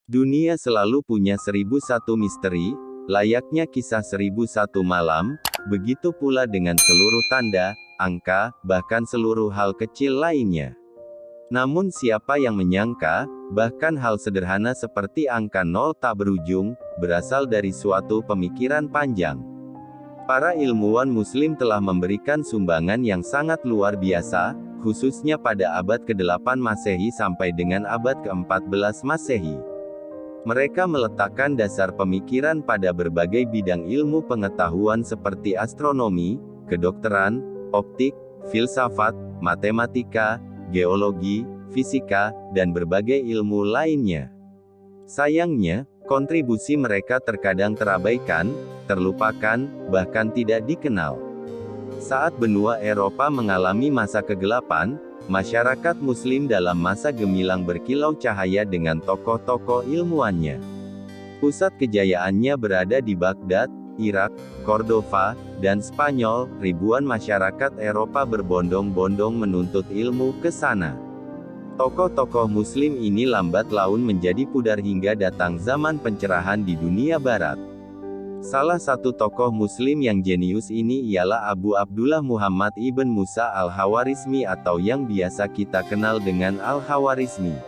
Dunia selalu punya 1001 misteri, layaknya kisah 1001 malam, begitu pula dengan seluruh tanda, angka, bahkan seluruh hal kecil lainnya. Namun siapa yang menyangka, bahkan hal sederhana seperti angka 0 tak berujung, berasal dari suatu pemikiran panjang. Para ilmuwan Muslim telah memberikan sumbangan yang sangat luar biasa, khususnya pada abad ke-8 Masehi sampai dengan abad ke-14 Masehi. Mereka meletakkan dasar pemikiran pada berbagai bidang ilmu pengetahuan seperti astronomi, kedokteran, optik, filsafat, matematika, geologi, fisika, dan berbagai ilmu lainnya. Sayangnya, kontribusi mereka terkadang terabaikan, terlupakan, bahkan tidak dikenal. Saat benua Eropa mengalami masa kegelapan, masyarakat Muslim dalam masa gemilang berkilau cahaya dengan tokoh-tokoh ilmuannya. Pusat kejayaannya berada di Baghdad, Irak, Cordova, dan Spanyol. Ribuan masyarakat Eropa berbondong-bondong menuntut ilmu ke sana. Tokoh-tokoh Muslim ini lambat laun menjadi pudar hingga datang zaman pencerahan di dunia Barat. Salah satu tokoh Muslim yang jenius ini ialah Abu Abdullah Muhammad ibn Musa al-Khawarizmi atau yang biasa kita kenal dengan Al-Khawarizmi.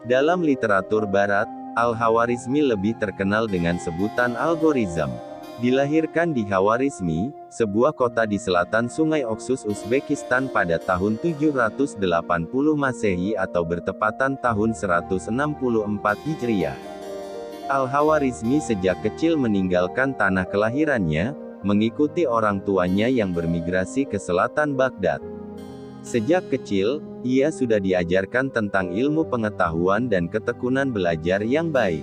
Dalam literatur Barat, Al-Khawarizmi lebih terkenal dengan sebutan Algorithm. Dilahirkan di Khawarizmi, sebuah kota di selatan Sungai Oxus Uzbekistan pada tahun 780 Masehi atau bertepatan tahun 164 Hijriah. Al-Khawarizmi sejak kecil meninggalkan tanah kelahirannya, mengikuti orang tuanya yang bermigrasi ke selatan Baghdad. Sejak kecil, ia sudah diajarkan tentang ilmu pengetahuan dan ketekunan belajar yang baik.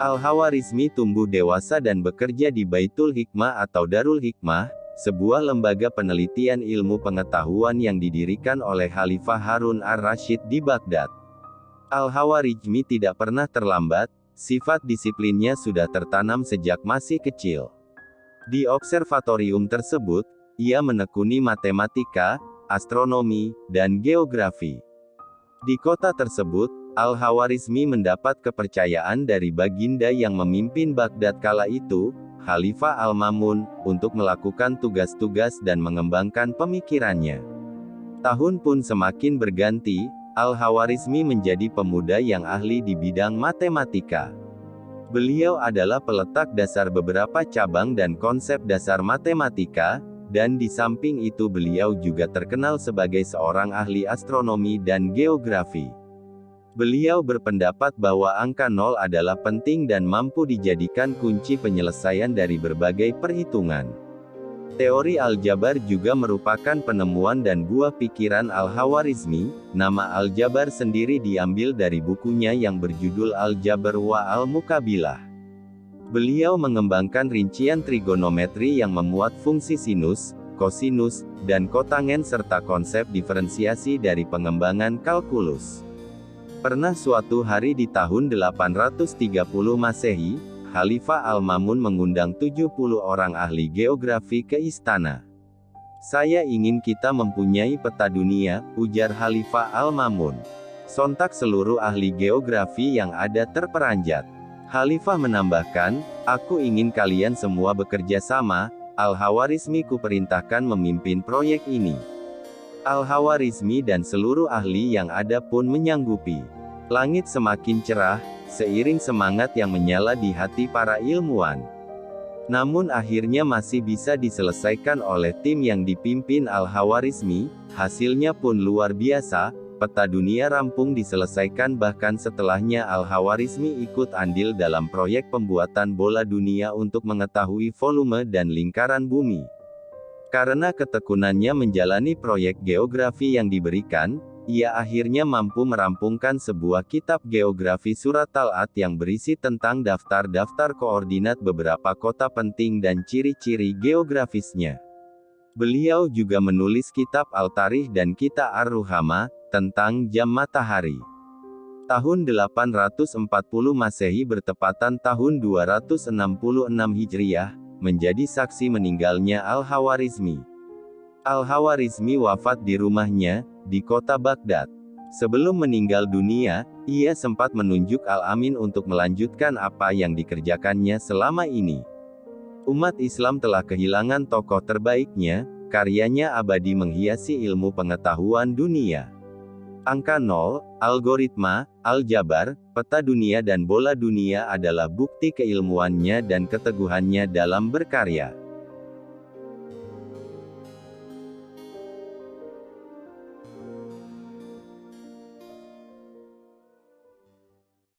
Al-Khawarizmi tumbuh dewasa dan bekerja di Baitul Hikmah atau Darul Hikmah, sebuah lembaga penelitian ilmu pengetahuan yang didirikan oleh Khalifah Harun ar-Rasyid di Baghdad. Al-Khawarizmi tidak pernah terlambat. Sifat disiplinnya sudah tertanam sejak masih kecil. Di observatorium tersebut, ia menekuni matematika, astronomi, dan geografi. Di kota tersebut, Al-Khawarizmi mendapat kepercayaan dari baginda yang memimpin Baghdad kala itu, Khalifah Al-Mamun, untuk melakukan tugas-tugas dan mengembangkan pemikirannya. Tahun pun semakin berganti, Al-Khawarizmi menjadi pemuda yang ahli di bidang matematika. Beliau adalah peletak dasar beberapa cabang dan konsep dasar matematika, dan di samping itu beliau juga terkenal sebagai seorang ahli astronomi dan geografi. Beliau berpendapat bahwa angka 0 adalah penting dan mampu dijadikan kunci penyelesaian dari berbagai perhitungan. Teori aljabar juga merupakan penemuan dan buah pikiran Al-Khawarizmi. Nama aljabar sendiri diambil dari bukunya yang berjudul Al-Jabr wa Al-Mukabilah. Beliau mengembangkan rincian trigonometri yang memuat fungsi sinus, kosinus, dan kotangen serta konsep diferensiasi dari pengembangan kalkulus. Pernah suatu hari di tahun 830 Masehi, Khalifah Al-Mamun mengundang 70 orang ahli geografi ke istana. "Saya ingin kita mempunyai peta dunia," ujar Khalifah Al-Mamun. Sontak seluruh ahli geografi yang ada terperanjat. Khalifah menambahkan, "Aku ingin kalian semua bekerja sama, Al-Khawarizmi kuperintahkan memimpin proyek ini." Al-Khawarizmi dan seluruh ahli yang ada pun menyanggupi. Langit semakin cerah, seiring semangat yang menyala di hati para ilmuwan. Namun akhirnya masih bisa diselesaikan oleh tim yang dipimpin Al-Khawarizmi, hasilnya pun luar biasa, peta dunia rampung diselesaikan bahkan setelahnya Al-Khawarizmi ikut andil dalam proyek pembuatan bola dunia untuk mengetahui volume dan lingkaran bumi. Karena ketekunannya menjalani proyek geografi yang diberikan, ia akhirnya mampu merampungkan sebuah kitab geografi surat Tal'at yang berisi tentang daftar-daftar koordinat beberapa kota penting dan ciri-ciri geografisnya. Beliau juga menulis kitab Al-Tarikh dan Kitab Ar-Ruhama, tentang jam matahari. Tahun 840 Masehi bertepatan tahun 266 Hijriah, menjadi saksi meninggalnya Al-Khawarizmi. Al-Khawarizmi wafat di rumahnya, di kota Baghdad. Sebelum meninggal dunia, ia sempat menunjuk Al-Amin untuk melanjutkan apa yang dikerjakannya selama ini. Umat Islam telah kehilangan tokoh terbaiknya, karyanya abadi menghiasi ilmu pengetahuan dunia. Angka nol, algoritma, aljabar, peta dunia dan bola dunia adalah bukti keilmuannya dan keteguhannya dalam berkarya.